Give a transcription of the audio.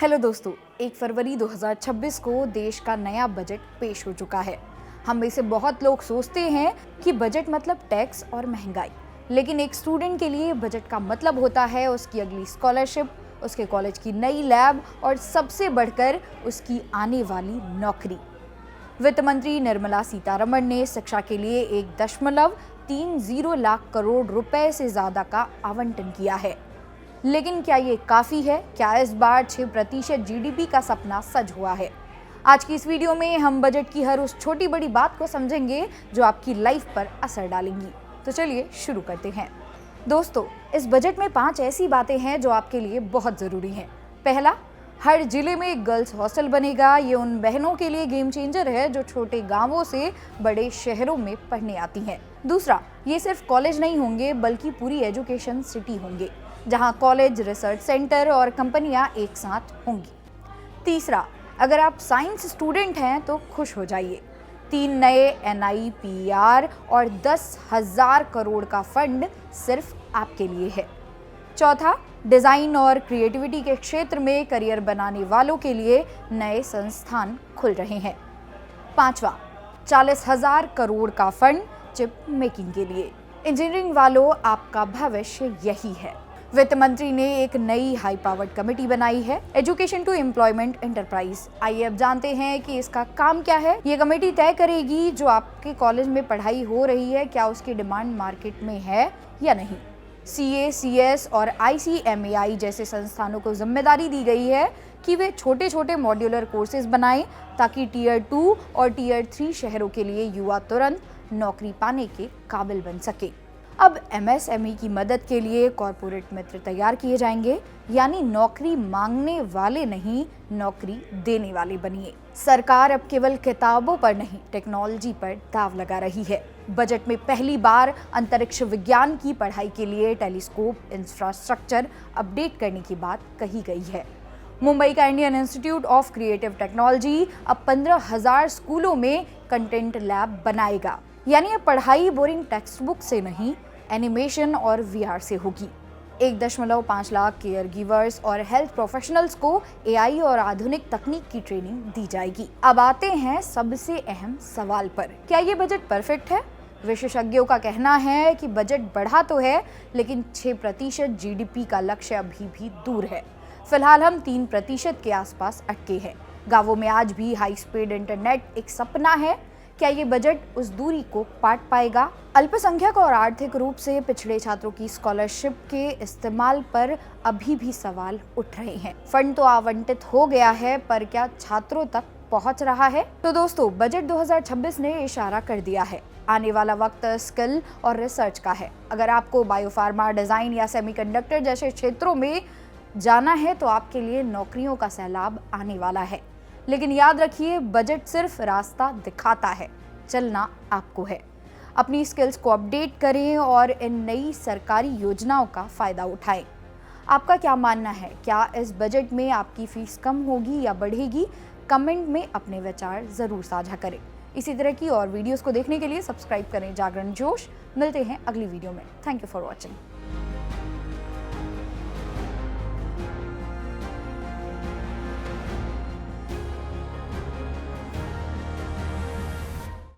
Hello दोस्तों, 1 फरवरी 2026 को देश का नया बजट पेश हो चुका है। हम में से बहुत लोग सोचते हैं कि बजट मतलब टैक्स और महंगाई, लेकिन एक स्टूडेंट के लिए बजट का मतलब होता है उसकी अगली स्कॉलरशिप, उसके कॉलेज की नई लैब और सबसे बढ़कर उसकी आने वाली नौकरी। वित्त मंत्री निर्मला सीतारमण ने शिक्षा के लिए 1.30 लाख करोड़ रुपए से ज्यादा का आवंटन किया है। लेकिन क्या ये काफी है? क्या इस बार 6% जीडीपी का सपना सच हुआ है? आज की इस वीडियो में हम बजट की हर उस छोटी बड़ी बात को समझेंगे जो आपकी लाइफ पर असर डालेंगी। तो चलिए शुरू करते हैं। दोस्तों, इस बजट में 5 ऐसी बातें हैं जो आपके लिए बहुत जरूरी हैं। पहला, हर जिले में एक गर्ल्स हॉस्टल बनेगा। ये उन बहनों के लिए गेम चेंजर है जो छोटे गांवों से बड़े शहरों में पढ़ने आती हैं। दूसरा, ये सिर्फ कॉलेज नहीं होंगे बल्कि पूरी एजुकेशन सिटी होंगे जहां कॉलेज, रिसर्च सेंटर और कंपनियां एक साथ होंगी। तीसरा, अगर आप साइंस स्टूडेंट हैं तो खुश हो जाइए, 3 नए NIPR और 10,000 करोड़ का फंड सिर्फ आपके लिए है। चौथा, डिजाइन और क्रिएटिविटी के क्षेत्र में करियर बनाने वालों के लिए नए संस्थान खुल रहे हैं। पांचवा, 40,000 करोड़ का फंड चिप मेकिंग के लिए। इंजीनियरिंग वालों, आपका भविष्य यही है। वित्त मंत्री ने एक नई हाई पावर्ड कमेटी बनाई है, एजुकेशन टू एम्प्लॉयमेंट एंटरप्राइज। आइए अब जानते हैं कि इसका काम क्या है। ये कमेटी तय करेगी जो आपके कॉलेज में पढ़ाई हो रही है क्या उसकी डिमांड मार्केट में है या नहीं। CA, CS और ICMAI जैसे संस्थानों को जिम्मेदारी दी गई है कि वे छोटे छोटे मॉड्यूलर कोर्सेज बनाएं ताकि Tier 2 और Tier 3 शहरों के लिए युवा तुरंत नौकरी पाने के काबिल बन सके। अब MSME की मदद के लिए कॉरपोरेट मित्र तैयार किए जाएंगे, यानी नौकरी मांगने वाले नहीं, नौकरी देने वाले बनिए। सरकार अब केवल किताबों पर नहीं, टेक्नोलॉजी पर दाव लगा रही है। बजट में पहली बार अंतरिक्ष विज्ञान की पढ़ाई के लिए टेलीस्कोप इंफ्रास्ट्रक्चर अपडेट करने की बात कही गई है। मुंबई का Indian institute of creative technology अब 15,000 स्कूलों में कंटेंट लैब बनाएगा, यानी अब पढ़ाई बोरिंग टेक्स्ट बुक से नहीं, एनिमेशन और VR से होगी। 1.5 लाख केयर गिवर्स और हेल्थ प्रोफेशनल्स को AI और आधुनिक तकनीक की ट्रेनिंग दी जाएगी। अब आते हैं सबसे अहम सवाल पर, क्या ये बजट परफेक्ट है? विशेषज्ञों का कहना है कि बजट बढ़ा तो है, लेकिन 6% GDP का लक्ष्य अभी भी दूर है। फिलहाल हम 3% के आसपास अटके हैं। गांवों में आज भी हाई स्पीड इंटरनेट एक सपना है। क्या ये बजट उस दूरी को पाट पाएगा? अल्पसंख्यक और आर्थिक रूप से पिछड़े छात्रों की स्कॉलरशिप के इस्तेमाल पर अभी भी सवाल उठ रहे हैं। फंड तो आवंटित हो गया है, पर क्या छात्रों तक पहुंच रहा है? तो दोस्तों, बजट 2026 ने इशारा कर दिया है, आने वाला वक्त स्किल और रिसर्च का है। अगर आपको बायोफार्मा, डिजाइन या सेमीकंडक्टर जैसे क्षेत्रों में जाना है तो आपके लिए नौकरियों का सैलाब आने वाला है। लेकिन याद रखिए, बजट सिर्फ रास्ता दिखाता है, चलना आपको है। अपनी स्किल्स को अपडेट करें और इन नई सरकारी योजनाओं का फायदा उठाएं। आपका क्या मानना है? क्या इस बजट में आपकी फीस कम होगी या बढ़ेगी? कमेंट में अपने विचार जरूर साझा करें। इसी तरह की और वीडियोस को देखने के लिए सब्सक्राइब करें जागरण जोश। मिलते हैं अगली वीडियो में। Thank you for watching.